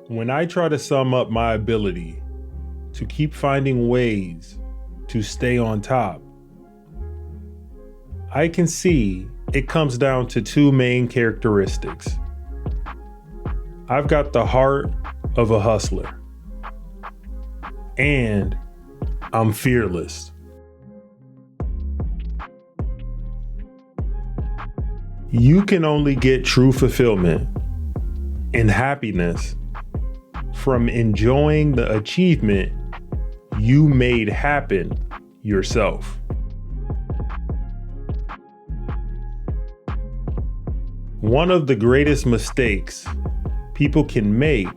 When I try to sum up my ability to keep finding ways to stay on top, I can see it comes down to two main characteristics. I've got the heart of a hustler, and I'm fearless. You can only get true fulfillment and happiness from enjoying the achievement you made happen yourself. One of the greatest mistakes people can make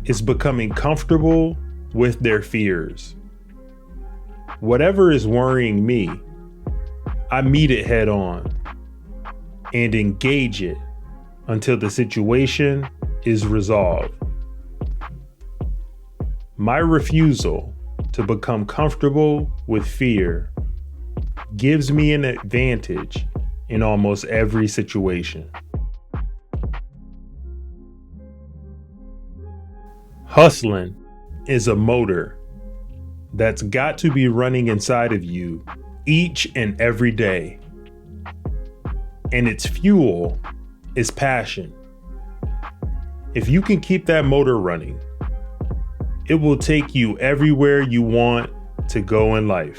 is becoming comfortable with their fears. Whatever is worrying me, I meet it head on and engage it until the situation is resolved. My refusal to become comfortable with fear gives me an advantage in almost every situation. Hustling is a motor that's got to be running inside of you each and every day. And its fuel is passion. If you can keep that motor running, it will take you everywhere you want to go in life.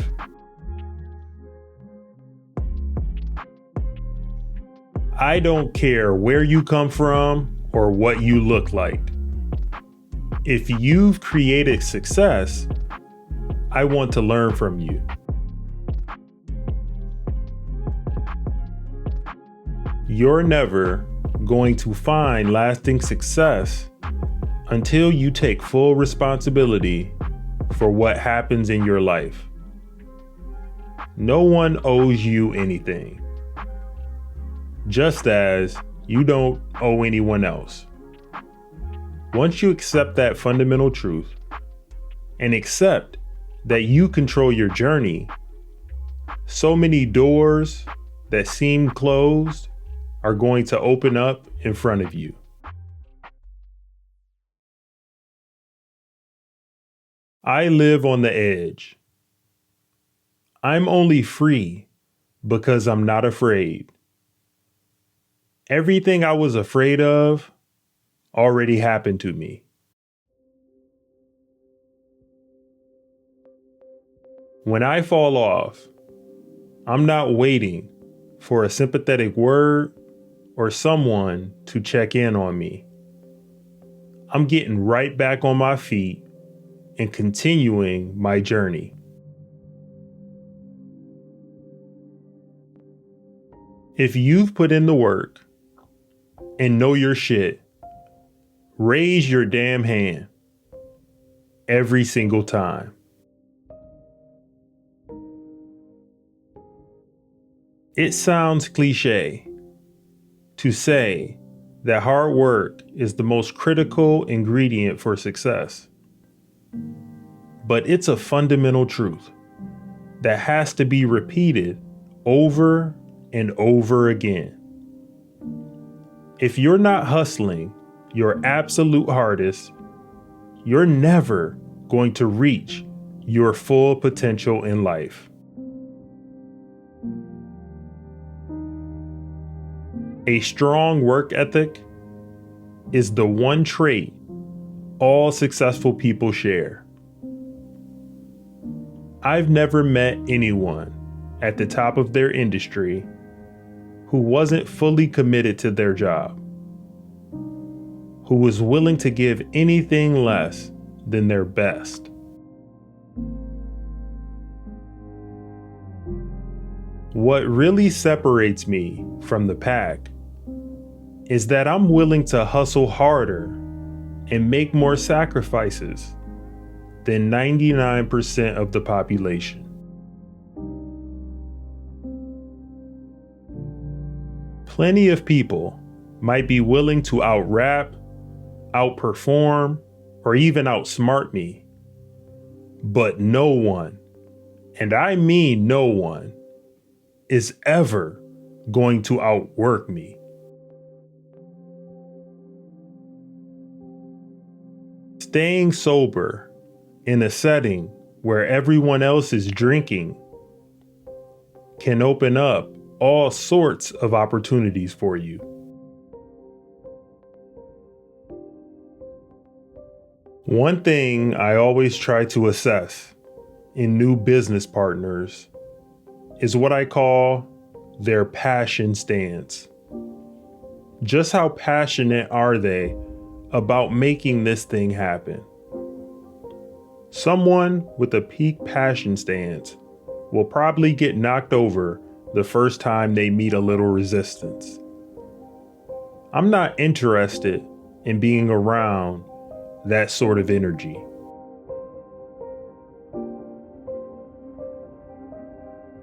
I don't care where you come from or what you look like. If you've created success, I want to learn from you. You're never going to find lasting success until you take full responsibility for what happens in your life. No one owes you anything, just as you don't owe anyone else. Once you accept that fundamental truth and accept that you control your journey, so many doors that seem closed are going to open up in front of you. I live on the edge. I'm only free because I'm not afraid. Everything I was afraid of already happened to me. When I fall off, I'm not waiting for a sympathetic word or someone to check in on me. I'm getting right back on my feet and continuing my journey. If you've put in the work and know your shit, raise your damn hand every single time. It sounds cliche to say that hard work is the most critical ingredient for success. But it's a fundamental truth that has to be repeated over and over again. If you're not hustling your absolute hardest, you're never going to reach your full potential in life. A strong work ethic is the one trait all successful people share. I've never met anyone at the top of their industry who wasn't fully committed to their job, who was willing to give anything less than their best. What really separates me from the pack is that I'm willing to hustle harder and make more sacrifices than 99% of the population. Plenty of people might be willing to out-rap, outperform, or even outsmart me, but no one, and I mean no one, is ever going to outwork me. Staying sober in a setting where everyone else is drinking can open up all sorts of opportunities for you. One thing I always try to assess in new business partners is what I call their passion stance. Just how passionate are they about making this thing happen? Someone with a peak passion stance will probably get knocked over the first time they meet a little resistance. I'm not interested in being around that sort of energy.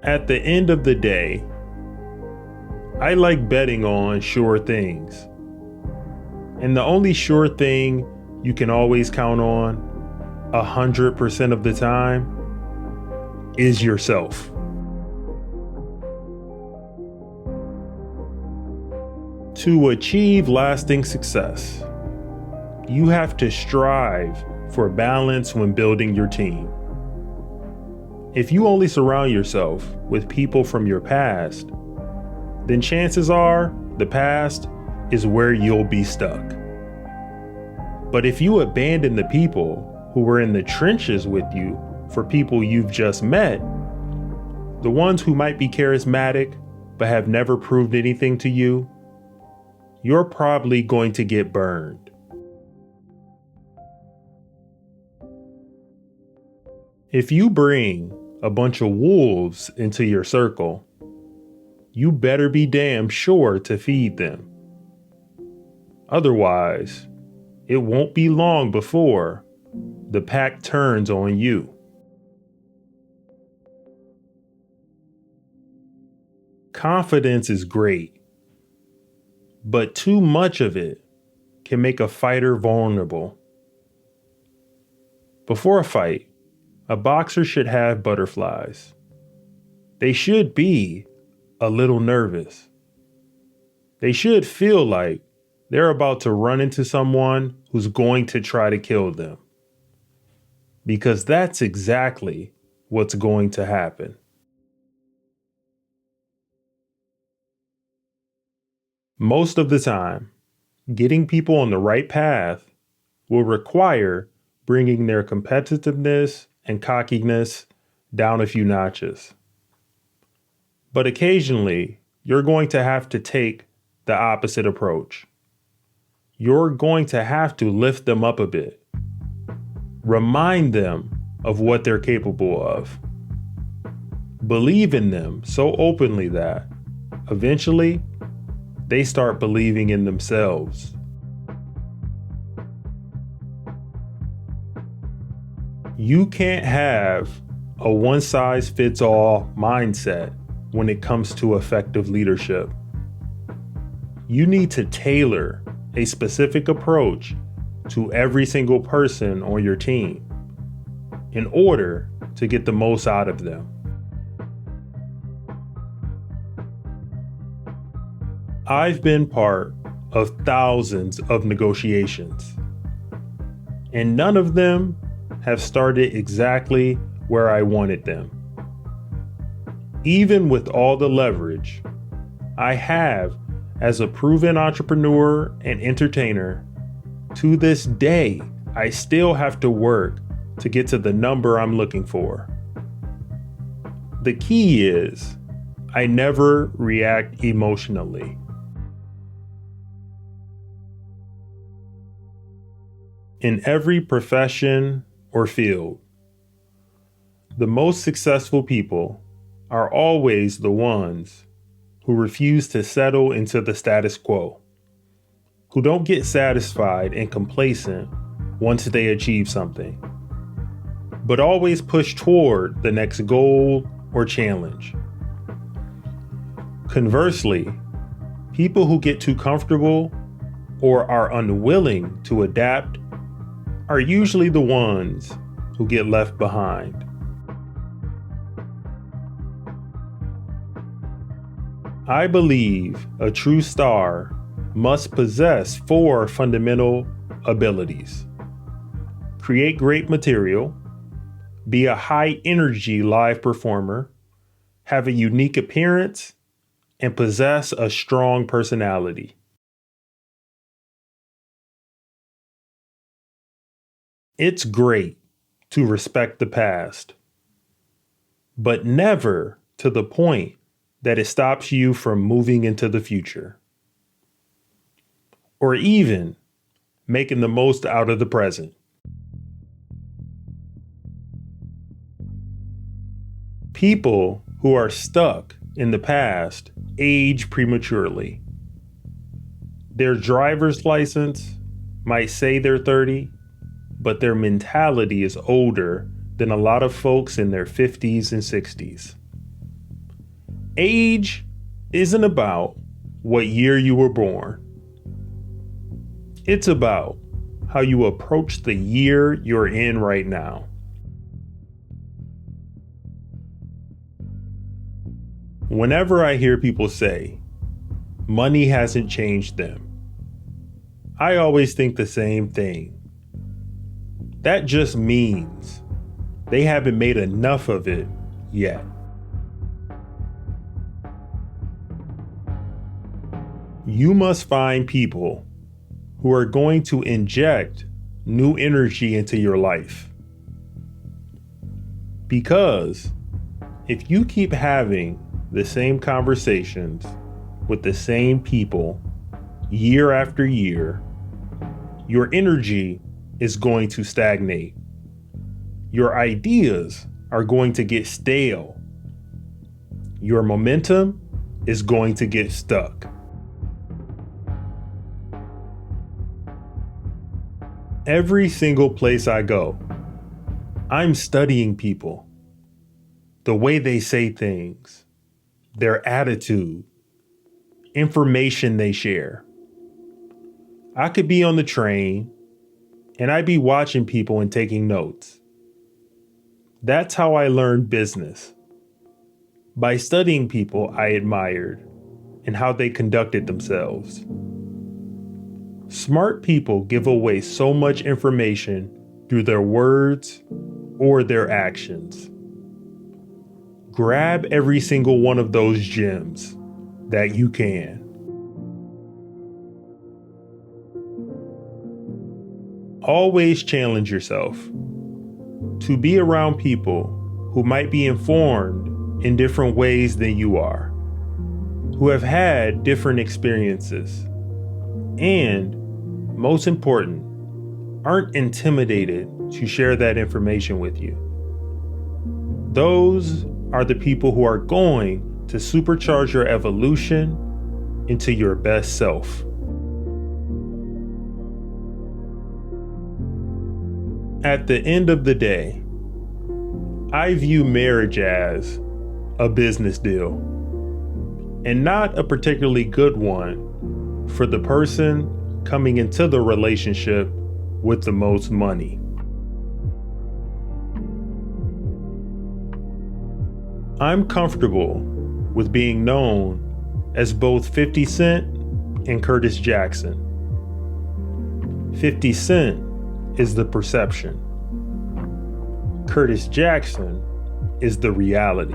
At the end of the day, I like betting on sure things. And the only sure thing you can always count on 100% of the time is yourself. To achieve lasting success, you have to strive for balance when building your team. If you only surround yourself with people from your past, then chances are the past is where you'll be stuck. But if you abandon the people who were in the trenches with you for people you've just met, the ones who might be charismatic but have never proved anything to you, you're probably going to get burned. If you bring a bunch of wolves into your circle, you better be damn sure to feed them. Otherwise, it won't be long before the pack turns on you. Confidence is great, but too much of it can make a fighter vulnerable. Before a fight, a boxer should have butterflies. They should be a little nervous. They should feel like they're about to run into someone who's going to try to kill them. Because that's exactly what's going to happen. Most of the time, getting people on the right path will require bringing their competitiveness and cockiness down a few notches. But occasionally, you're going to have to take the opposite approach. You're going to have to lift them up a bit. Remind them of what they're capable of. Believe in them so openly that eventually they start believing in themselves. You can't have a one-size-fits-all mindset when it comes to effective leadership. You need to tailor a specific approach to every single person on your team in order to get the most out of them. I've been part of thousands of negotiations, and none of them have started exactly where I wanted them. Even with all the leverage I have as a proven entrepreneur and entertainer, to this day, I still have to work to get to the number I'm looking for. The key is I never react emotionally. In every profession or field, the most successful people are always the ones who refuse to settle into the status quo, who don't get satisfied and complacent once they achieve something, but always push toward the next goal or challenge. Conversely, people who get too comfortable or are unwilling to adapt are usually the ones who get left behind. I believe a true star must possess 4 fundamental abilities. create great material, be a high energy live performer, have a unique appearance, and possess a strong personality. It's great to respect the past, but never to the point that it stops you from moving into the future, or even making the most out of the present. People who are stuck in the past age prematurely. Their driver's license might say they're 30, but their mentality is older than a lot of folks in their 50s and 60s. Age isn't about what year you were born. It's about how you approach the year you're in right now. Whenever I hear people say, money hasn't changed them, I always think the same thing. That just means they haven't made enough of it yet. You must find people who are going to inject new energy into your life. Because if you keep having the same conversations with the same people year after year, your energy is going to stagnate. Your ideas are going to get stale. Your momentum is going to get stuck. Every single place I go, I'm studying people, the way they say things, their attitude, information they share. I could be on the train and I'd be watching people and taking notes. That's how I learned business. By studying people I admired and how they conducted themselves. Smart people give away so much information through their words or their actions. Grab every single one of those gems that you can. Always challenge yourself to be around people who might be informed in different ways than you are, who have had different experiences, and most important, aren't intimidated to share that information with you. Those are the people who are going to supercharge your evolution into your best self. At the end of the day, I view marriage as a business deal, and not a particularly good one for the person coming into the relationship with the most money. I'm comfortable with being known as both 50 Cent and Curtis Jackson. 50 Cent is the perception. Curtis Jackson is the reality.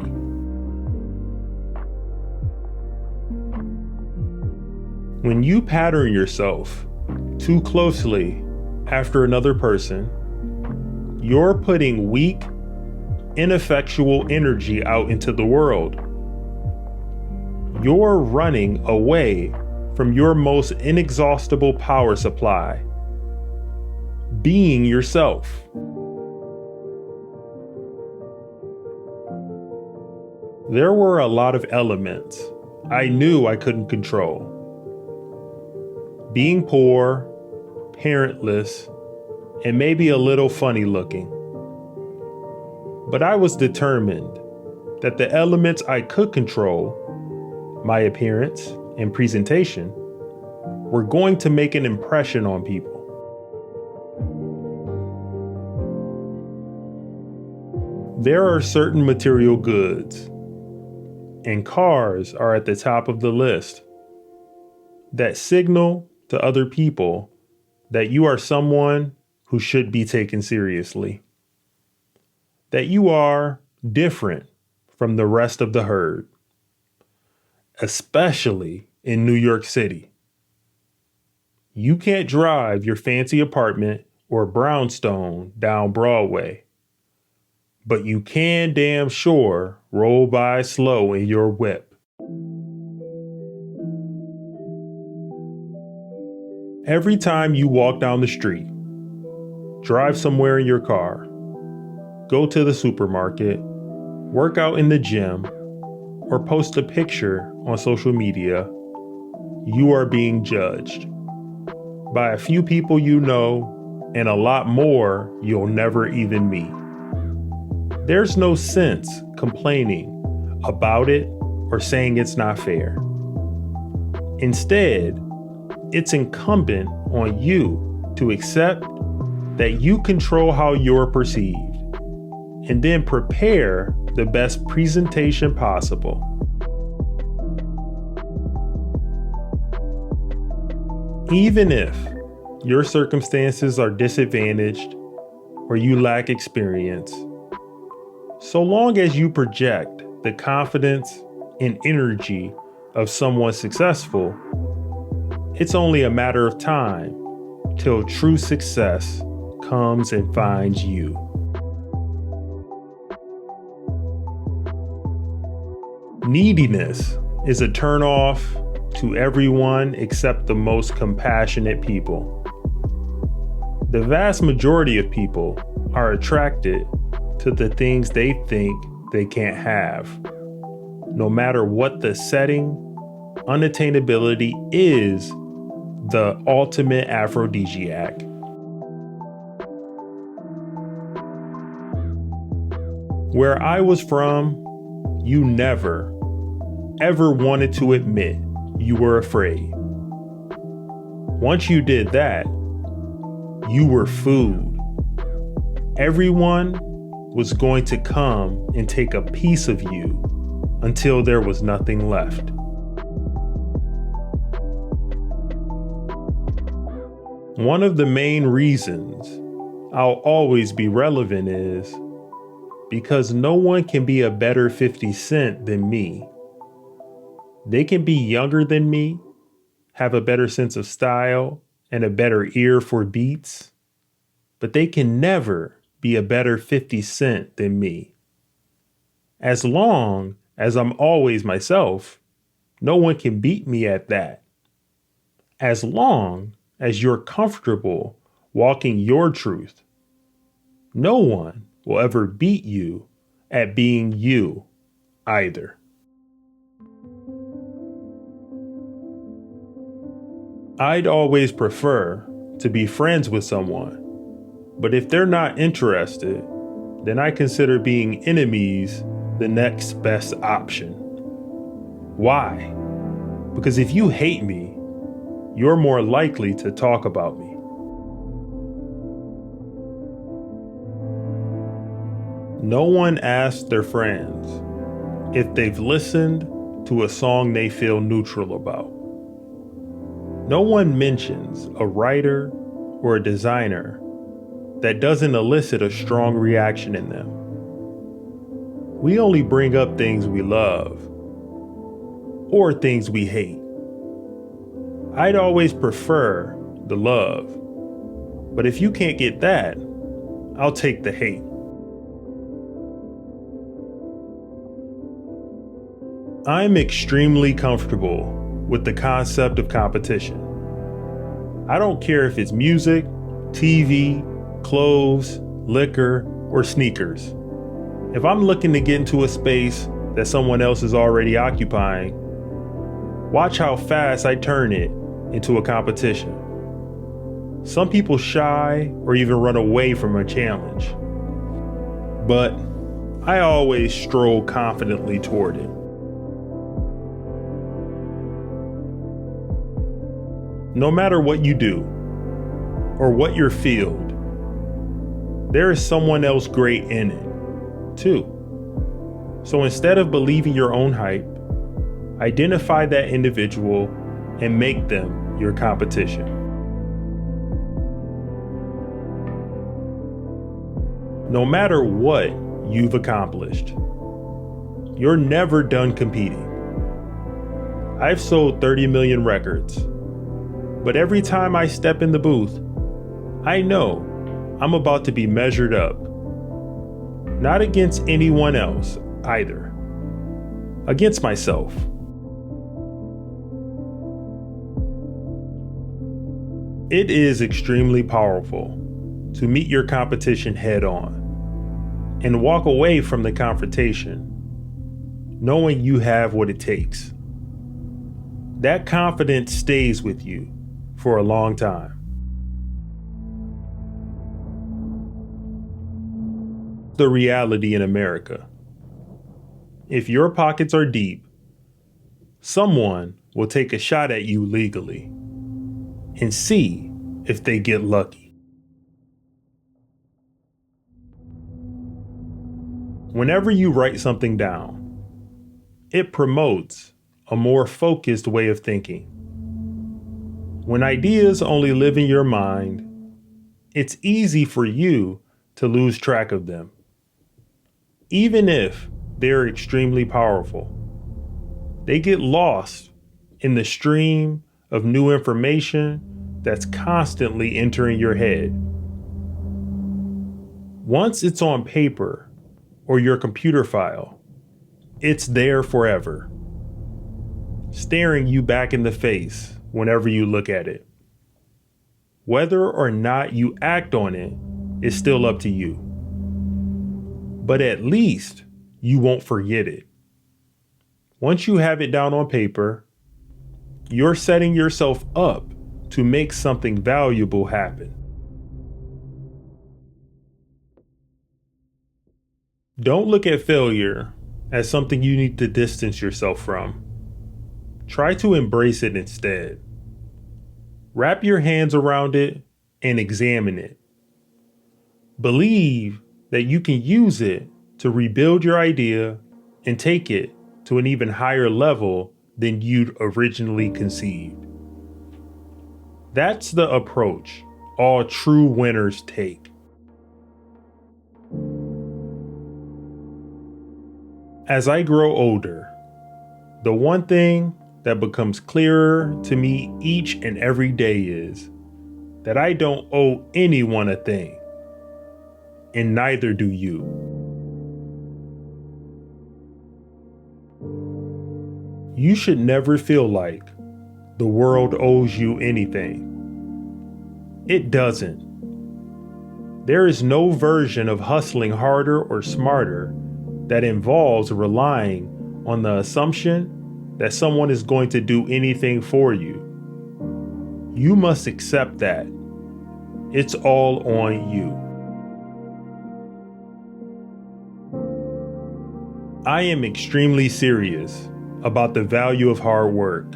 When you pattern yourself too closely after another person, you're putting weak, ineffectual energy out into the world. You're running away from your most inexhaustible power supply, being yourself. There were a lot of elements I knew I couldn't control. Being poor, parentless, and maybe a little funny looking. But I was determined that the elements I could control, my appearance and presentation, were going to make an impression on people. There are certain material goods, and cars are at the top of the list, that signal to other people that you are someone who should be taken seriously. That you are different from the rest of the herd, especially in New York City. You can't drive your fancy apartment or brownstone down Broadway, but you can damn sure roll by slow in your whip. Every time you walk down the street, drive somewhere in your car, go to the supermarket, work out in the gym, or post a picture on social media, you are being judged by a few people you know and a lot more you'll never even meet. There's no sense complaining about it or saying it's not fair. Instead, it's incumbent on you to accept that you control how you're perceived and then prepare the best presentation possible. Even if your circumstances are disadvantaged or you lack experience, so long as you project the confidence and energy of someone successful, it's only a matter of time till true success comes and finds you. Neediness is a turnoff to everyone except the most compassionate people. The vast majority of people are attracted to the things they think they can't have. No matter what the setting, unattainability is the ultimate aphrodisiac. Where I was from, you never, ever wanted to admit you were afraid. Once you did that, you were food. Everyone was going to come and take a piece of you until there was nothing left. One of the main reasons I'll always be relevant is because no one can be a better 50 Cent than me. They can be younger than me, have a better sense of style, and a better ear for beats, but they can never be a better 50 Cent than me. As long as I'm always myself, no one can beat me at that. As long as you're comfortable walking your truth, no one will ever beat you at being you either. I'd always prefer to be friends with someone, but if they're not interested, then I consider being enemies the next best option. Why? Because if you hate me, you're more likely to talk about me. No one asks their friends if they've listened to a song they feel neutral about. No one mentions a writer or a designer that doesn't elicit a strong reaction in them. We only bring up things we love or things we hate. I'd always prefer the love, but if you can't get that, I'll take the hate. I'm extremely comfortable with the concept of competition. I don't care if it's music, TV, clothes, liquor, or sneakers. If I'm looking to get into a space that someone else is already occupying, watch how fast I turn it into a competition. Some people shy or even run away from a challenge, but I always stroll confidently toward it. No matter what you do or what your field, there is someone else great in it, too. So instead of believing your own hype, identify that individual and make them your competition. no matter what you've accomplished. You're never done competing. I've sold 30 million records, but every time I step in the booth, I know I'm about to be measured up. Not against anyone else either, against myself. It is extremely powerful to meet your competition head on and walk away from the confrontation knowing you have what it takes. That confidence stays with you for a long time. The reality in America. If your pockets are deep, someone will take a shot at you legally and see if they get lucky. Whenever you write something down, it promotes a more focused way of thinking. When ideas only live in your mind, it's easy for you to lose track of them, even if they're extremely powerful. They get lost in the stream of new information that's constantly entering your head. Once it's on paper or your computer file, it's there forever, staring you back in the face whenever you look at it. Whether or not you act on it is still up to you. But at least you won't forget it. Once you have it down on paper, you're setting yourself up to make something valuable happen. Don't look at failure as something you need to distance yourself from. Try to embrace it instead. Wrap your hands around it and examine it. Believe that you can use it to rebuild your idea and take it to an even higher level than you'd originally conceived. That's the approach all true winners take. As I grow older, the one thing that becomes clearer to me each and every day is that I don't owe anyone a thing, and neither do you. You should never feel like the world owes you anything. It doesn't. There is no version of hustling harder or smarter that involves relying on the assumption that someone is going to do anything for you. You must accept that. It's all on you. I am extremely serious about the value of hard work.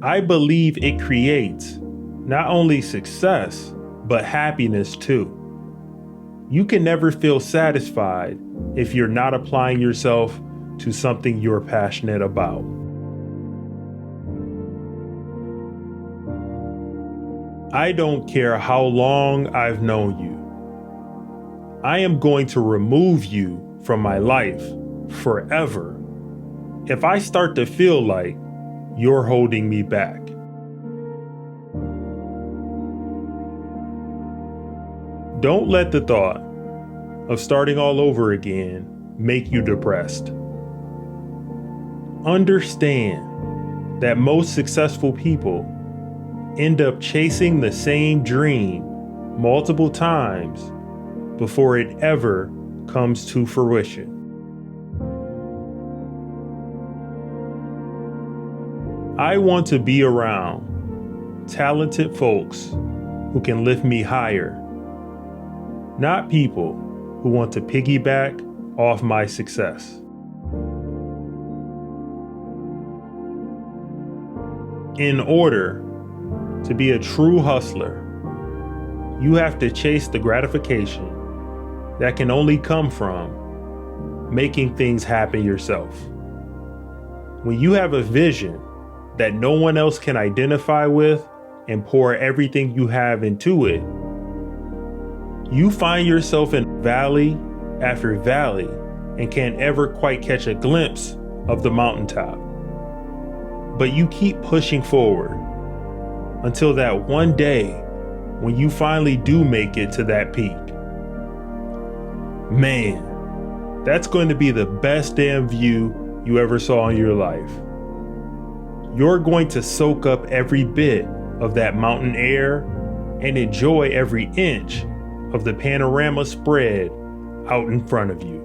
I believe it creates not only success, but happiness too. You can never feel satisfied if you're not applying yourself to something you're passionate about. I don't care how long I've known you. I am going to remove you from my life forever if I start to feel like you're holding me back. Don't let the thought of starting all over again make you depressed. Understand that most successful people end up chasing the same dream multiple times before it ever comes to fruition. I want to be around talented folks who can lift me higher, not people who want to piggyback off my success. In order to be a true hustler, you have to chase the gratification that can only come from making things happen yourself. When you have a vision that no one else can identify with and pour everything you have into it, You find yourself in valley after valley and can't ever quite catch a glimpse of the mountaintop. But you keep pushing forward until that one day when you finally do make it to that peak. Man, that's going to be the best damn view you ever saw in your life. You're going to soak up every bit of that mountain air and enjoy every inch of the panorama spread out in front of you.